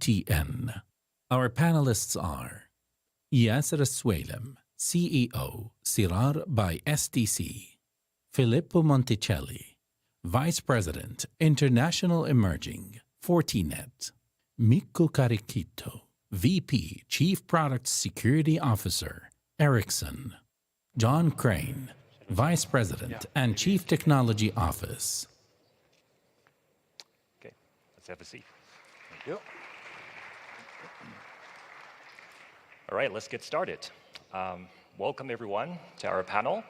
CGTN. Our panelists are Yasser Alswailem, CEO, Sirar by STC; Filippo Monticelli, Vice President, International Emerging, Fortinet; Mikko Karikytö, VP, Chief Product Security Officer, Ericsson; John Crain, Vice President and Chief Technology Office. Okay, let's have a seat. Thank you. All right, let's get started. Welcome everyone to our panel,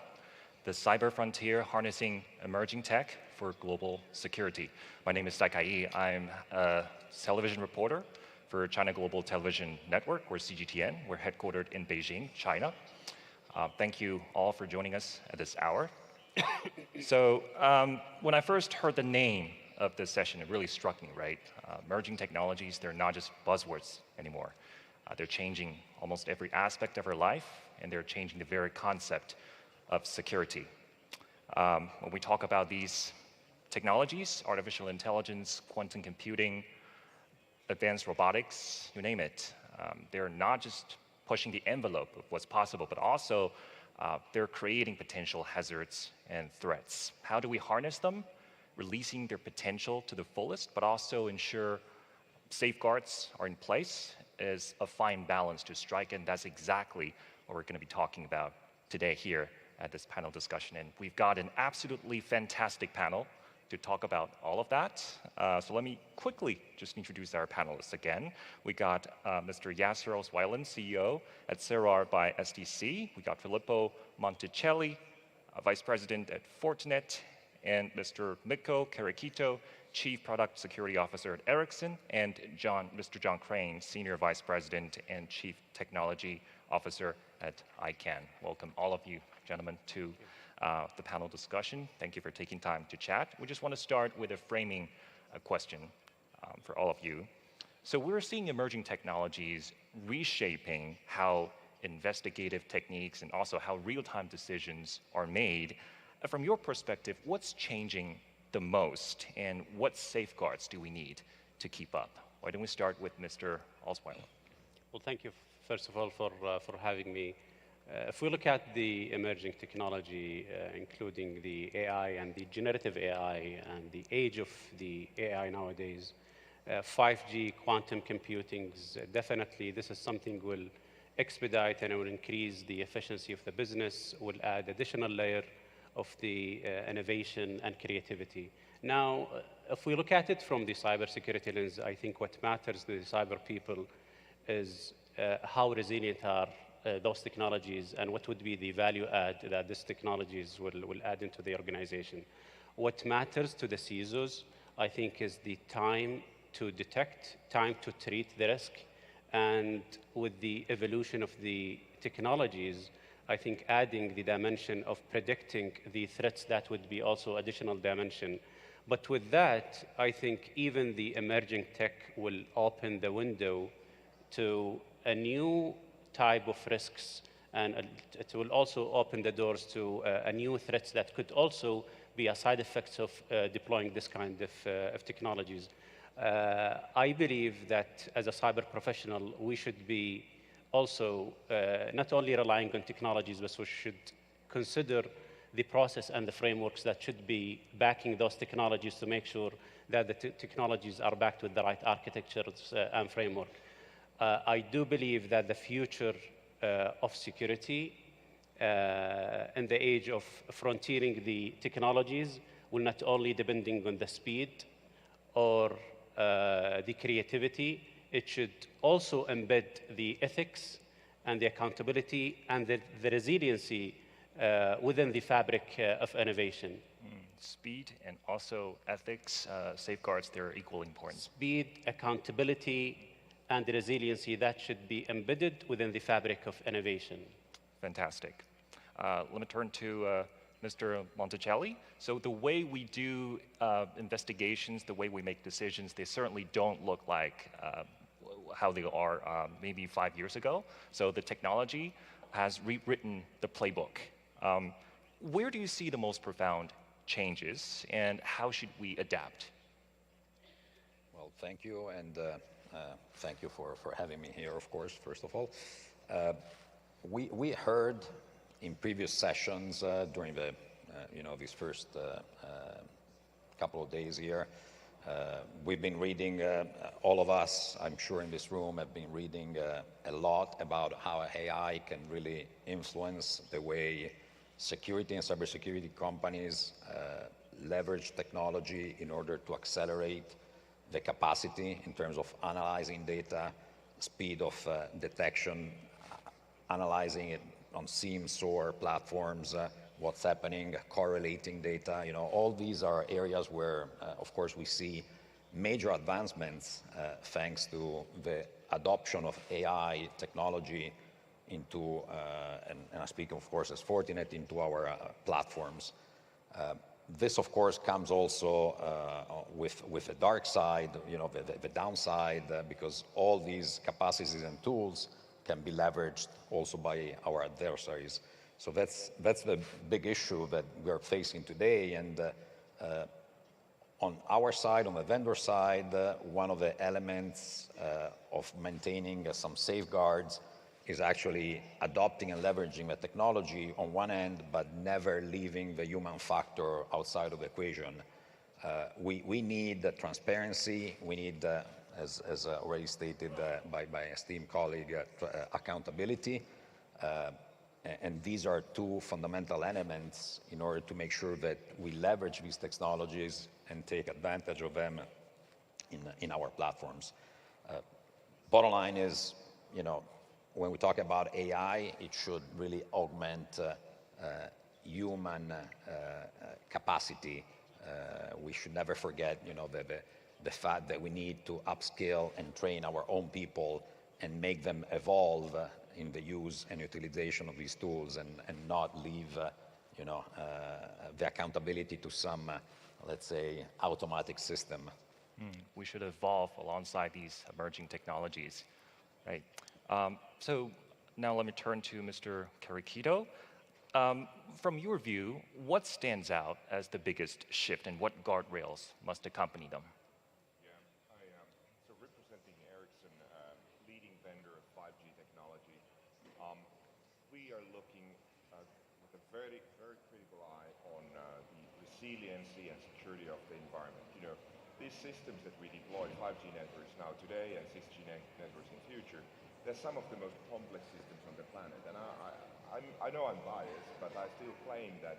The Cyber Frontier Harnessing Emerging Tech for Global Security. My name is Dai Yi. I'm a television reporter for China Global Television Network, or CGTN. We're headquartered in Beijing, China. Thank you all for joining us at this hour. So when I first heard the name of this session, it really struck me, right? Emerging technologies, they're not just buzzwords anymore. They're changing almost every aspect of our life, and they're changing the very concept of security. When we talk about these technologies, artificial intelligence, quantum computing, advanced robotics, you name it, they're not just pushing the envelope of what's possible, but also they're creating potential hazards and threats. How do we harness them? Releasing their potential to the fullest, but also ensure safeguards are in place is a fine balance to strike, and that's exactly what we're going to be talking about today here at this panel discussion. And we've got an absolutely fantastic panel to talk about all of that. So let me quickly just introduce our panelists again. We got Mr. Yasser Alswailem, CEO at Sirar by STC. We got Filippo Monticelli, Vice President at Fortinet, and Mr. Mikko Karikytö, Chief Product Security Officer at Ericsson, and Mr. John Crain, Senior Vice President and Chief Technology Officer at ICANN. Welcome all of you, gentlemen, to the panel discussion. Thank you for taking time to chat. We just want to start with a framing question for all of you. So we're seeing emerging technologies reshaping how investigative techniques and also how real-time decisions are made. From your perspective, what's changing the most, and what safeguards do we need to keep up? Why don't we start with Mr. Alswailem? Well, thank you, first of all, for having me. If we look at the emerging technology, including the AI and the generative AI and the age of the AI nowadays, 5G, quantum computing, definitely this is something will expedite and it will increase the efficiency of the business, will add additional layer of the innovation and creativity. Now, if we look at it from the cybersecurity lens, I think what matters to the cyber people is how resilient are those technologies and what would be the value add that these technologies will add into the organization. What matters to the CISOs, I think, is the time to detect, time to treat the risk, and with the evolution of the technologies, I think adding the dimension of predicting the threats, that would be also additional dimension. But with that, I think even the emerging tech will open the window to a new type of risks, and it will also open the doors to a new threats that could also be a side effect of deploying this kind of technologies. I believe that as a cyber professional, we should be also not only relying on technologies, but we should consider the process and the frameworks that should be backing those technologies to make sure that the technologies are backed with the right architectures and framework. I do believe that the future of security in the age of frontiering the technologies will not only depending on the speed or the creativity, it should also embed the ethics and the accountability and the resiliency within the fabric of innovation. Speed and also ethics, safeguards, they're equally important. Speed, accountability, and the resiliency that should be embedded within the fabric of innovation. Fantastic. Let me turn to Mr. Monticelli. So the way we do investigations, the way we make decisions, they certainly don't look like how they are maybe 5 years ago. So the technology has rewritten the playbook. Where do you see the most profound changes, and how should we adapt? Well, thank you, and Thank you for having me here, of course, first of all. We heard in previous sessions during the, these first couple of days here, we've been reading, all of us, I'm sure in this room, have been reading a lot about how AI can really influence the way security and cybersecurity companies leverage technology in order to accelerate the capacity in terms of analyzing data, speed of detection, analyzing it on SIEM, SOAR platforms, what's happening, correlating data. All these are areas where, of course, we see major advancements thanks to the adoption of AI technology into, and I speak, of course, as Fortinet, into our platforms. This, of course, comes also with a dark side, the downside, because all these capacities and tools can be leveraged also by our adversaries. So that's the big issue that we're facing today. And on our side, on the vendor side, one of the elements of maintaining some safeguards is actually adopting and leveraging the technology on one end, but never leaving the human factor outside of the equation. We need transparency. We need, as already stated by my esteemed colleague, accountability. And these are two fundamental elements in order to make sure that we leverage these technologies and take advantage of them in our platforms. Bottom line is, when we talk about AI, it should really augment human capacity. We should never forget, the fact that we need to upskill and train our own people and make them evolve in the use and utilization of these tools, and not leave, the accountability to some, let's say, automatic system. We should evolve alongside these emerging technologies, right? So now let me turn to Mr. Karikytö. From your view, what stands out as the biggest shift, and what guardrails must accompany them? So representing Ericsson, leading vendor of 5G technology, we are looking with a very, very critical eye on the resiliency and security of the environment. These systems that we deploy, 5G networks now today and 6G networks in future, they're some of the most complex systems on the planet. And I know I'm biased, but I still claim that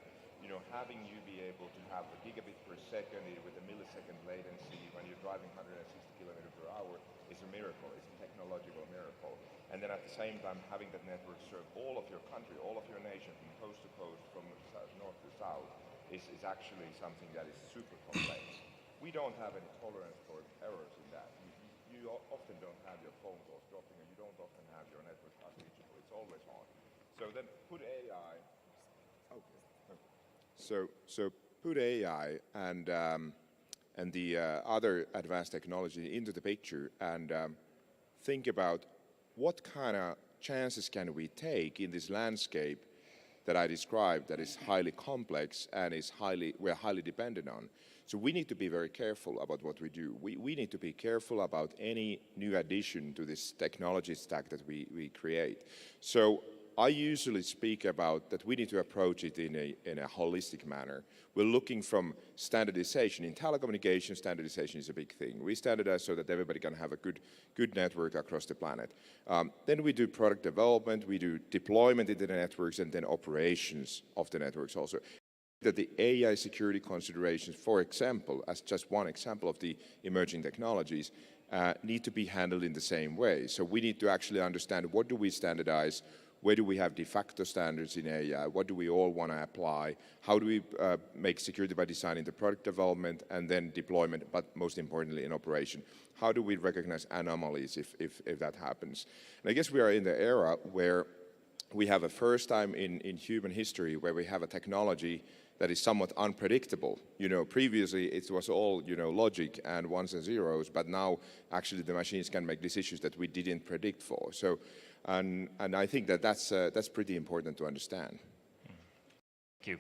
having you be able to have a gigabit per second with a millisecond latency when you're driving 160 kilometers per hour is a miracle. It's a technological miracle. And then at the same time, having that network serve all of your country, all of your nation, from coast to coast, from north to south, is actually something that is super complex. We don't have any tolerance for errors in that. You often don't have your phone calls dropping, and you don't often have your network unreachable. It's always on. So then put AI. So put AI and the other advanced technology into the picture, and think about what kind of chances can we take in this landscape that I described, that is highly complex and we're highly dependent on. So we need to be very careful about what we do. We need to be careful about any new addition to this technology stack that we create. So I usually speak about that we need to approach it in a holistic manner. We're looking from standardization. In telecommunications, standardization is a big thing. We standardize so that everybody can have a good network across the planet. Then we do product development, we do deployment into the networks, and then operations of the networks also. That the AI security considerations, for example, as just one example of the emerging technologies, need to be handled in the same way. So we need to actually understand, what do we standardize? Where do we have de facto standards in AI? What do we all want to apply? How do we make security by design into product development and then deployment, but most importantly in operation? How do we recognize anomalies if that happens? And I guess we are in the era where we have a first time in human history where we have a technology that is somewhat unpredictable. Previously it was all, logic and ones and zeros, but now actually the machines can make decisions that we didn't predict for. So, and I think that's pretty important to understand. Thank you.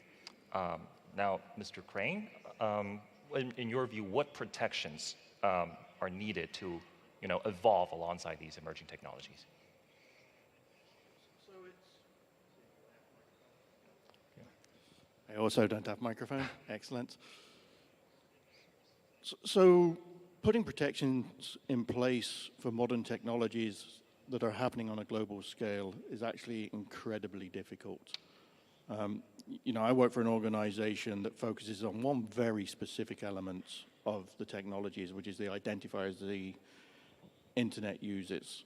Now, Mr. Crain, in your view, what protections are needed to evolve alongside these emerging technologies? I also don't have microphone. Excellent. So putting protections in place for modern technologies that are happening on a global scale is actually incredibly difficult. I work for an organization that focuses on one very specific element of the technologies, which is the identifiers the internet uses.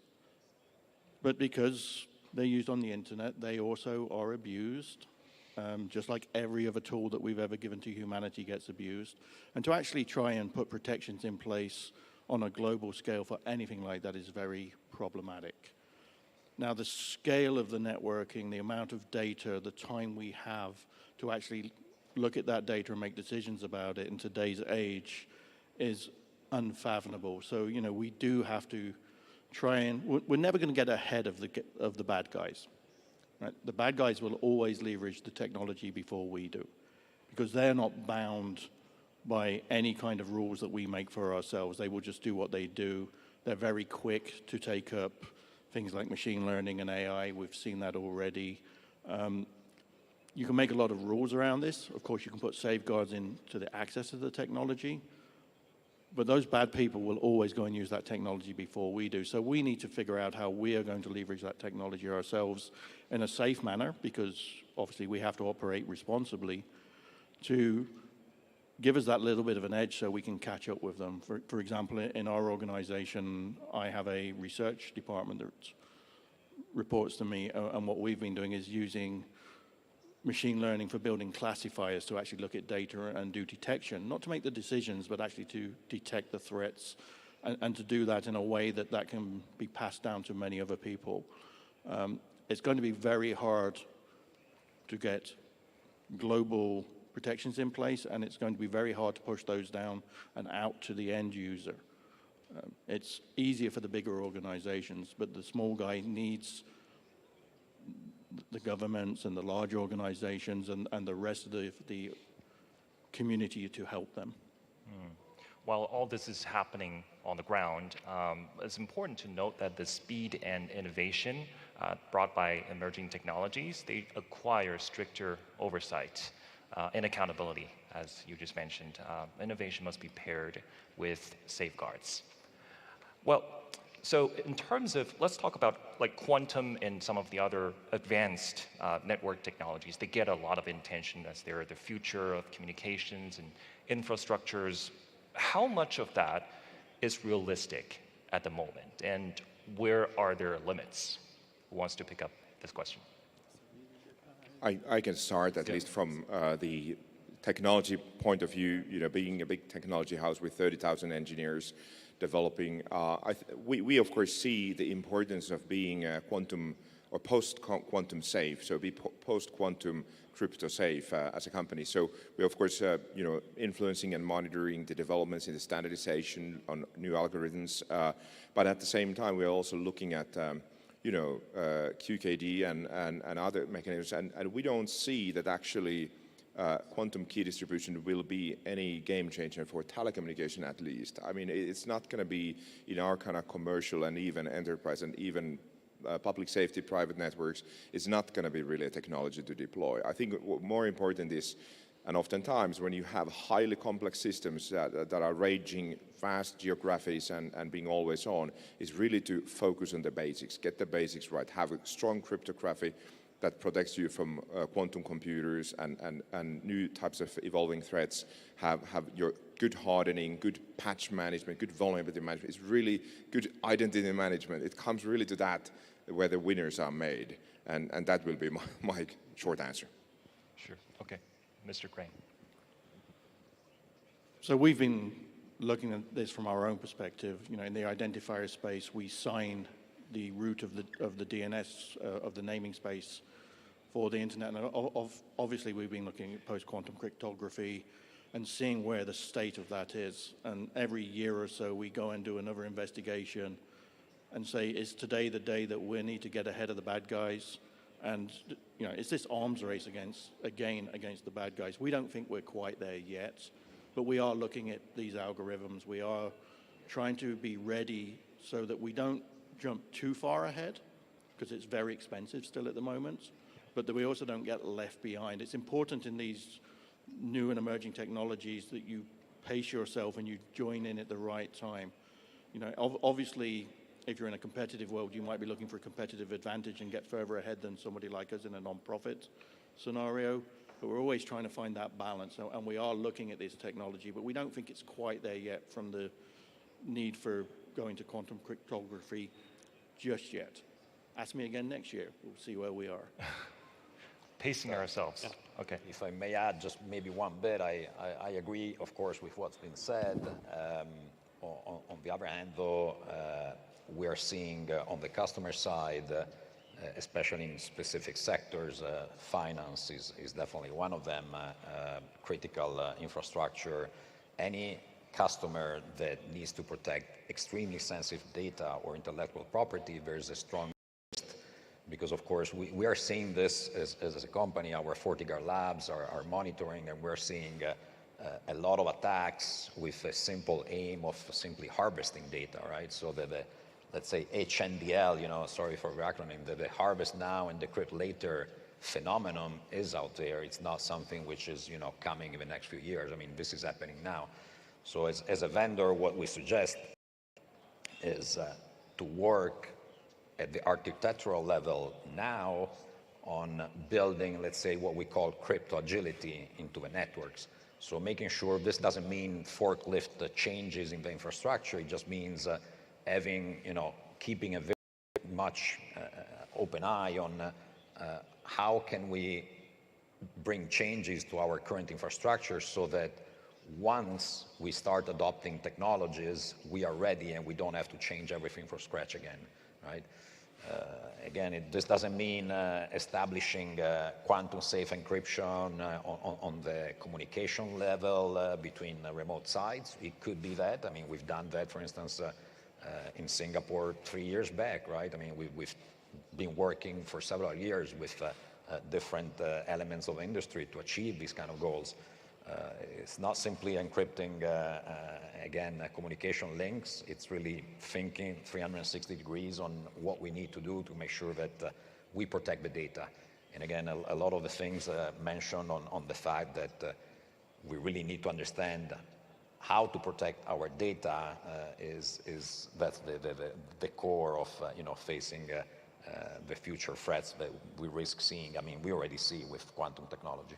But because they're used on the internet, they also are abused, just like every other tool that we've ever given to humanity gets abused. And to actually try and put protections in place on a global scale for anything like that is very problematic. Now, the scale of the networking, the amount of data, the time we have to actually look at that data and make decisions about it in today's age is unfathomable. So, we do have to try and, we're never going to get ahead of the bad guys. Right? The bad guys will always leverage the technology before we do, because they're not bound by any kind of rules that we make for ourselves. They will just do what they do. They're very quick to take up things like machine learning and AI. We've seen that already. You can make a lot of rules around this. Of course, you can put safeguards into the access to the technology, but those bad people will always go and use that technology before we do. So we need to figure out how we are going to leverage that technology ourselves in a safe manner, because obviously we have to operate responsibly, to give us that little bit of an edge so we can catch up with them. For example, in our organization, I have a research department that reports to me, and what we've been doing is using machine learning for building classifiers to actually look at data and do detection, not to make the decisions, but actually to detect the threats, and to do that in a way that can be passed down to many other people. It's going to be very hard to get global protections in place, and it's going to be very hard to push those down and out to the end user. It's easier for the bigger organizations, but the small guy needs the governments and the large organizations and the rest of the community to help them. While all this is happening on the ground, it's important to note that the speed and innovation brought by emerging technologies, they acquire stricter oversight and accountability, as you just mentioned. Innovation must be paired with safeguards. Well, so in terms of, let's talk about like quantum and some of the other advanced network technologies. They get a lot of attention as they're the future of communications and infrastructures. How much of that is realistic at the moment, and where are their limits? Who wants to pick up this question? I can start, at least from the technology point of view, being a big technology house with 30,000 engineers developing. We of course see the importance of being quantum or post-quantum safe, so be post-quantum crypto safe as a company. So we of course influencing and monitoring the developments in the standardization on new algorithms, but at the same time we're also looking at QKD and other mechanisms, and we don't see that actually quantum key distribution will be any game changer for telecommunication, at least. I mean, it's not going to be in our kind of commercial and even enterprise and even public safety, private networks. It's not going to be really a technology to deploy. I think what more important is, and oftentimes when you have highly complex systems that are ranging vast geographies and being always on, is really to focus on the basics, get the basics right, have a strong cryptography that protects you from quantum computers and new types of evolving threats, have your good hardening, good patch management, good vulnerability management. It's really good identity management. It comes really to that where the winners are made, and that will be my short answer. Sure, okay. Mr. Crain. So we've been looking at this from our own perspective. In the identifier space, we sign the root of the DNS of the naming space for the internet. And obviously, we've been looking at post-quantum cryptography and seeing where the state of that is. And every year or so, we go and do another investigation and say, is today the day that we need to get ahead of the bad guys? And is this arms race against the bad guys? We don't think we're quite there yet, but we are looking at these algorithms. We are trying to be ready so that we don't jump too far ahead, because it's very expensive still at the moment, but that we also don't get left behind. It's important in these new and emerging technologies that you pace yourself and you join in at the right time. You know, obviously, if you're in a competitive world, you might be looking for a competitive advantage and get further ahead than somebody like us in a non-profit scenario. But we're always trying to find that balance, and we are looking at this technology, but we don't think it's quite there yet from the need for going to quantum cryptography just yet. Ask me again next year. We'll see where we are. Pacing ourselves. Yeah. Okay. If I may add just maybe one bit, I agree, of course, with what's been said. On the other hand, though, we are seeing on the customer side, especially in specific sectors, finance is definitely one of them, critical infrastructure. Any customer that needs to protect extremely sensitive data or intellectual property, there's a strong interest, because of course we are seeing this as a company. Our FortiGuard labs are monitoring, and we're seeing a lot of attacks with a simple aim of simply harvesting data, right? So that the, let's say HNDL, you know, sorry for the acronym, the harvest now and decrypt later phenomenon is out there. It's not something which is, you know, coming in the next few years. I mean, this is happening now. So as a vendor, what we suggest is to work at the architectural level now on building, let's say, what we call crypto agility into the networks. So making sure this doesn't mean forklift changes in the infrastructure. It just means having, you know, keeping a very much open eye on how can we bring changes to our current infrastructure so that once we start adopting technologies, we are ready and we don't have to change everything from scratch again, right? Again, this doesn't mean establishing quantum safe encryption on the communication level between remote sites. It could be that. I mean, we've done that, for instance, in Singapore 3 years back, right? I mean, we've been working for several years with different elements of industry to achieve these kind of goals. It's not simply encrypting, again, communication links. It's really thinking 360 degrees on what we need to do to make sure that we protect the data. And again, a lot of the things mentioned on the fact that we really need to understand how to protect our data that's the core of you know, facing the future threats that we risk seeing. I mean, we already see with quantum technology.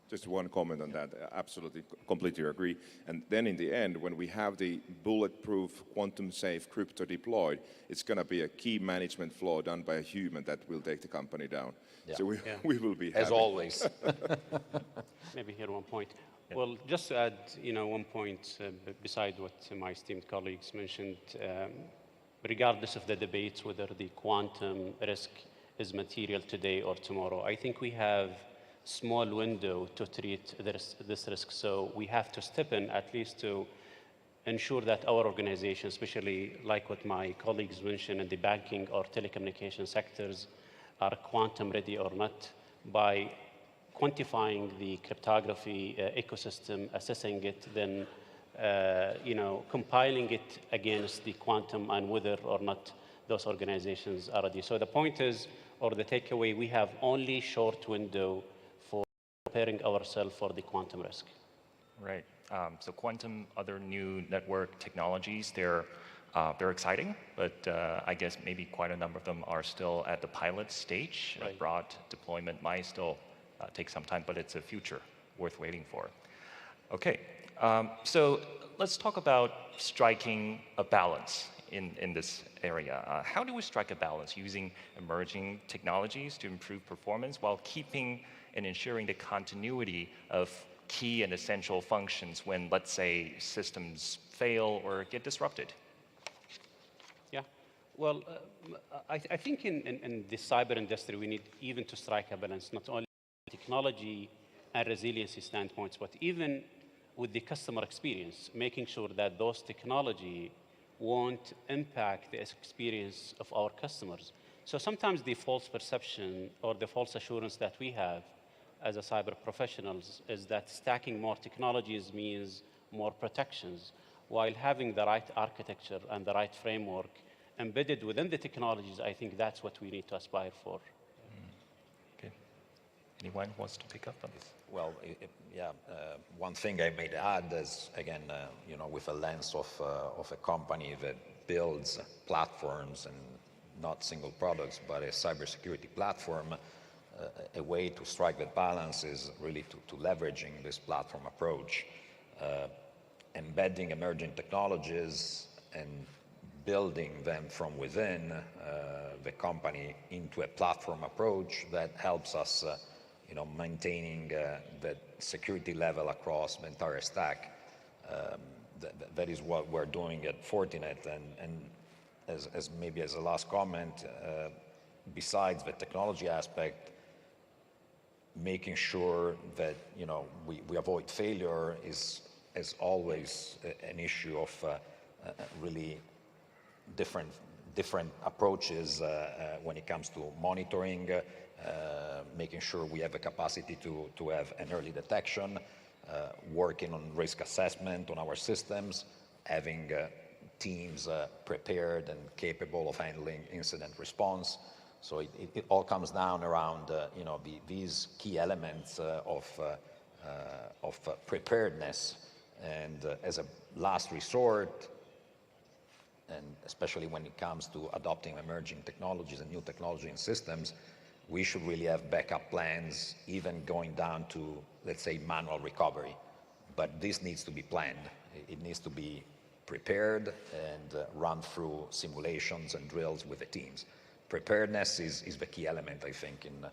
Just one comment on that. Absolutely, completely agree. And then in the end, when we have the bulletproof, quantum-safe crypto deployed, it's going to be a key management flaw done by a human that will take the company down. Yeah. So we will be as always. Maybe here one point. Yeah. Well, just to add, you know, one point beside what my esteemed colleagues mentioned, regardless of the debates whether the quantum risk is material today or tomorrow, I think we have small window to treat this risk. So we have to step in at least to ensure that our organization, especially like what my colleagues mentioned in the banking or telecommunication sectors, are quantum ready or not, by quantifying the cryptography ecosystem, assessing it, then you know, compiling it against the quantum and whether or not those organizations are ready. So the point is, or the takeaway, we have only short window for preparing ourselves for the quantum risk. Right. So quantum, other new network technologies, they're exciting, but I guess maybe quite a number of them are still at the pilot stage. Right. Broad deployment might still take some time, but it's a future worth waiting for. Okay, so let's talk about striking a balance in this area. How do we strike a balance using emerging technologies to improve performance while keeping and ensuring the continuity of key and essential functions when, let's say, systems fail or get disrupted? Yeah, well, I think in the cyber industry, we need even to strike a balance, not only technology and resiliency standpoints, but even with the customer experience, making sure that those technology won't impact the experience of our customers. So sometimes the false perception or the false assurance that we have as a cyber professionals is that stacking more technologies means more protections. while having the right architecture and the right framework embedded within the technologies. I think that's what we need to aspire for. Okay. Anyone wants to pick up on this? Well, one thing I may add is, again, with a lens of a company that builds platforms and not single products, but a cybersecurity platform, a way to strike that balance is really to leveraging this platform approach, embedding emerging technologies and building them from within the company into a platform approach that helps us maintaining the security level across the entire stack. That is what we're doing at Fortinet, and as maybe as a last comment, besides the technology aspect, making sure that we avoid failure is always an issue of really different approaches when it comes to monitoring, making sure we have the capacity to have an early detection, working on risk assessment on our systems, having teams prepared and capable of handling incident response. So it all comes down around these key elements of preparedness, and as a last resort, and especially when it comes to adopting emerging technologies and new technology and systems, we should really have backup plans, even going down to, let's say, manual recovery. But this needs to be planned. It needs to be prepared and run through simulations and drills with the teams. Preparedness is the key element, I think, in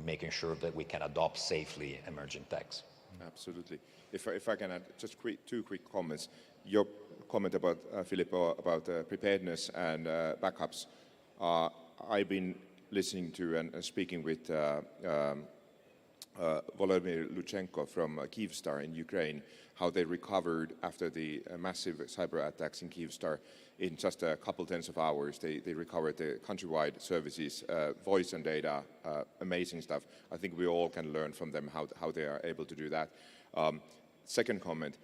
making sure that we can adopt safely emerging techs. Absolutely. If I can add just two quick comments. Your comment about, Filippo, about preparedness and backups. I've been listening to and speaking with Volodymyr Luchenko from Kyivstar in Ukraine, how they recovered after the massive cyber attacks in Kyivstar. In just a couple tens of hours, they recovered the countrywide services, voice and data, amazing stuff. I think we all can learn from them how they are able to do that. Second comment,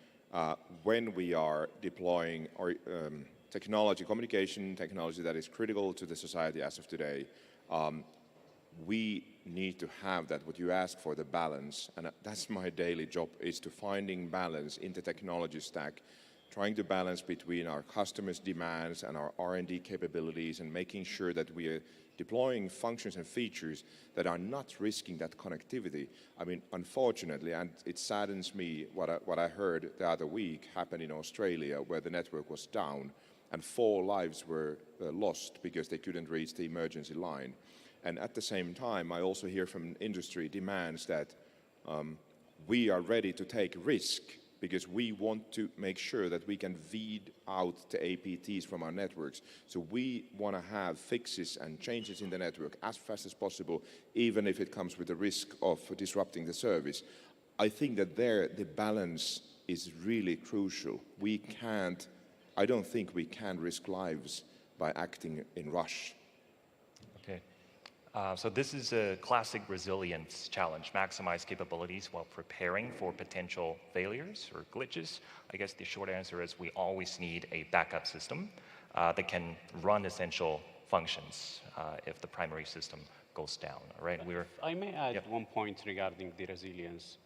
when we are deploying our technology, communication technology that is critical to the society as of today, we need to have that, what you ask for, the balance. And that's my daily job, is to finding balance in the technology stack, trying to balance between our customers' demands and our R&D capabilities, and making sure that we are deploying functions and features that are not risking that connectivity. I mean, unfortunately, and it saddens me, what I heard the other week happened in Australia, where the network was down and 4 lives were lost because they couldn't reach the emergency line. And at the same time, I also hear from industry demands that we are ready to take risk, because we want to make sure that we can weed out the APTs from our networks. So we want to have fixes and changes in the network as fast as possible, even if it comes with the risk of disrupting the service. I think that there, the balance is really crucial. I don't think we can risk lives by acting in rush. Okay. So this is a classic resilience challenge: maximize capabilities while preparing for potential failures or glitches. I guess the short answer is we always need a backup system that can run essential functions if the primary system goes down. All right. I may add one point regarding the resilience.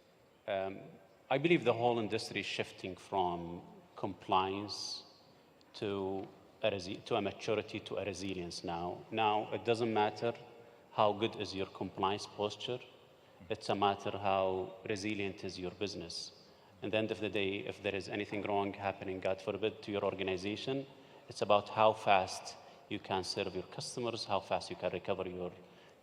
I believe the whole industry is shifting from compliance to a maturity to a resilience now. Now, it doesn't matter how good is your compliance posture. It's a matter how resilient is your business. At the end of the day, if there is anything wrong happening, God forbid, to your organization, it's about how fast you can serve your customers, how fast you can recover your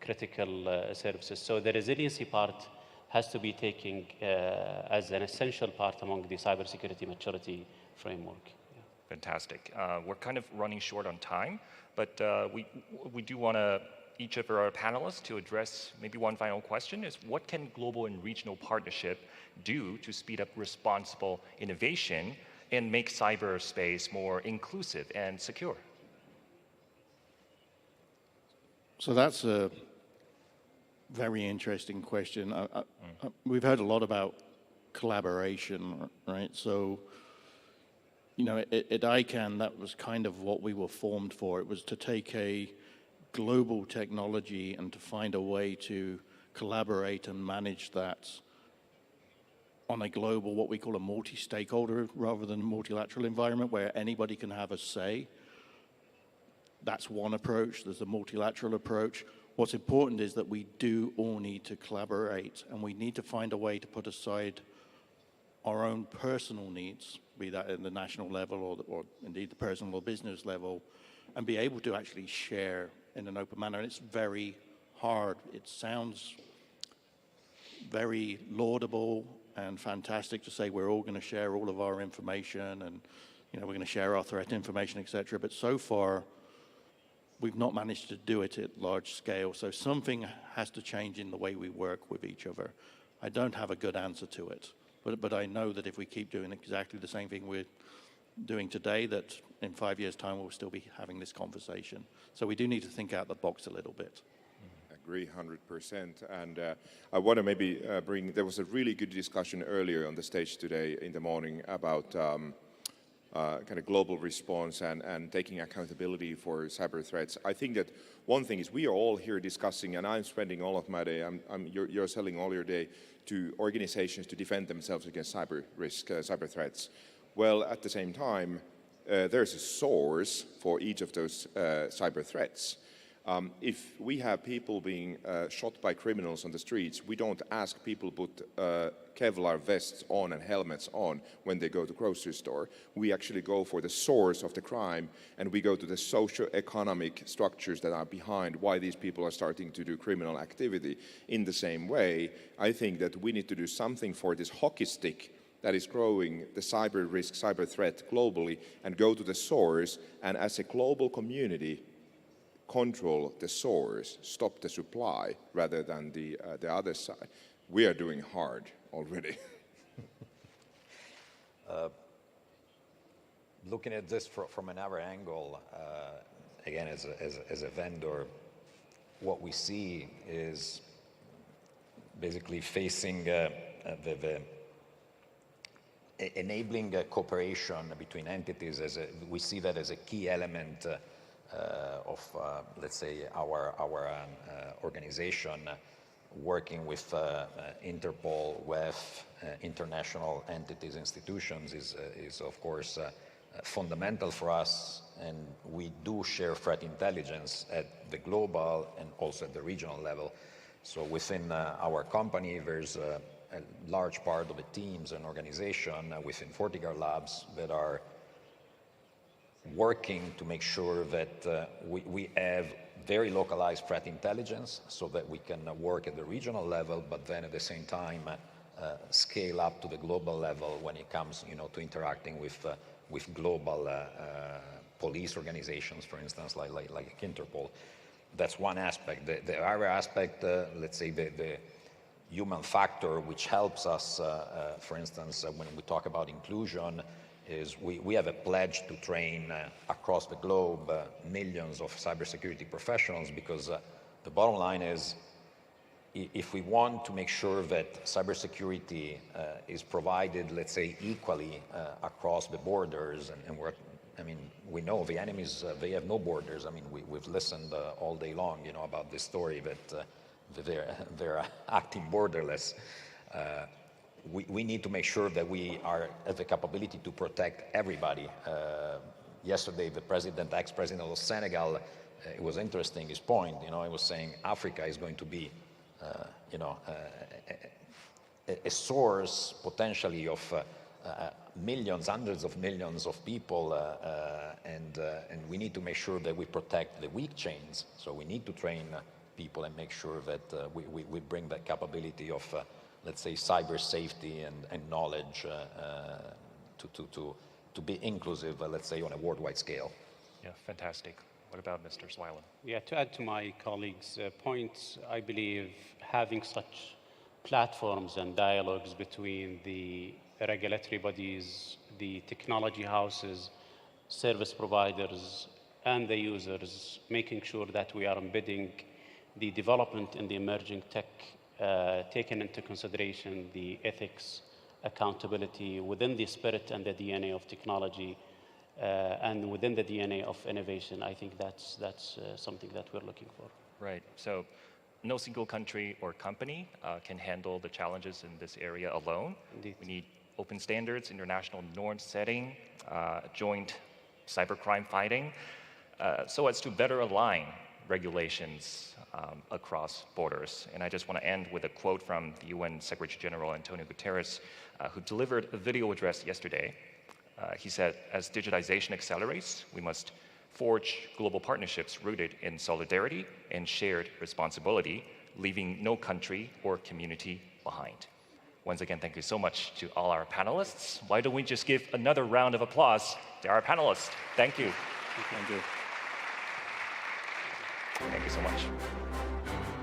critical services. So the resiliency part has to be taken as an essential part among the cybersecurity maturity framework. Yeah. Fantastic. We're kind of running short on time, but we do want to each of our panelists to address maybe one final question: is what can global and regional partnership do to speed up responsible innovation and make cyberspace more inclusive and secure? So that's a very interesting question. We've heard a lot about collaboration, right? So you know, at ICANN, that was kind of what we were formed for. It was to take a global technology and to find a way to collaborate and manage that on a global, what we call a multi-stakeholder rather than a multilateral environment where anybody can have a say. That's one approach. There's a multilateral approach. What's important is that we do all need to collaborate, and we need to find a way to put aside our own personal needs, be that at the national level or indeed the personal or business level, and be able to actually share in an open manner. And it's very hard. It sounds very laudable and fantastic to say we're all going to share all of our information and, you know, we're going to share our threat information, etc. But so far, we've not managed to do it at large scale. So something has to change in the way we work with each other. I don't have a good answer to it, but I know that if we keep doing exactly the same thing we're doing today, that in 5 years' time we'll still be having this conversation. So we do need to think out the box a little bit. Agree 100%. And I want to maybe bring, there was a really good discussion earlier on the stage today in the morning about kind of global response and taking accountability for cyber threats. I think that one thing is we are all here discussing, and I'm spending all of my day, you're selling all your day to organizations to defend themselves against cyber risk, cyber threats. Well, at the same time, there's a source for each of those cyber threats. If we have people being shot by criminals on the streets, we don't ask people to put Kevlar vests on and helmets on when they go to the grocery store. We actually go for the source of the crime, and we go to the socio-economic structures that are behind why these people are starting to do criminal activity. In the same way, I think that we need to do something for this hockey stick that is growing the cyber risk, cyber threat globally, and go to the source, and as a global community, control the source, stop the supply, rather than the other side. We are doing hard already. Looking at this from another angle, again, as a vendor, what we see is basically facing enabling cooperation between entities. We see that as a key element of, let's say, our organization, working with Interpol, WEF, international entities, institutions is of course fundamental for us, and we do share threat intelligence at the global and also at the regional level. So within our company, there's a large part of the teams and organization within FortiGuard Labs that are working to make sure that we have very localized threat intelligence so that we can work at the regional level, but then at the same time scale up to the global level when it comes, to interacting with global police organizations, for instance, like Interpol. That's one aspect. The other aspect, let's say the human factor, which helps us, for instance, when we talk about inclusion, is we have a pledge to train across the globe millions of cybersecurity professionals, because the bottom line is, if we want to make sure that cybersecurity is provided, let's say, equally across the borders, and we know the enemies, they have no borders. We've listened all day long, about this story that they're acting borderless. We need to make sure that we have the capability to protect everybody. Yesterday, the ex-president of Senegal, it was interesting, his point, he was saying Africa is going to be, a source potentially of millions, hundreds of millions of people, and we need to make sure that we protect the weak chains. So we need to train people and make sure that we bring that capability of let's say, cyber safety and knowledge to be inclusive, let's say, on a worldwide scale. Yeah, fantastic. What about Mr. Alswailem? Yeah, to add to my colleagues' points, I believe having such platforms and dialogues between the regulatory bodies, the technology houses, service providers, and the users, making sure that we are embedding the development in the emerging tech, taking into consideration the ethics, accountability within the spirit and the DNA of technology and within the DNA of innovation, I think that's something that we're looking for. Right. So no single country or company can handle the challenges in this area alone. Indeed. We need open standards, international norm setting, joint cybercrime fighting, so as to better align regulations across borders. And I just want to end with a quote from the UN Secretary General Antonio Guterres, who delivered a video address yesterday. He said, as digitization accelerates, we must forge global partnerships rooted in solidarity and shared responsibility, leaving no country or community behind. Once again, thank you so much to all our panelists. Why don't we just give another round of applause to our panelists? Thank you. Thank you. Thank you so much.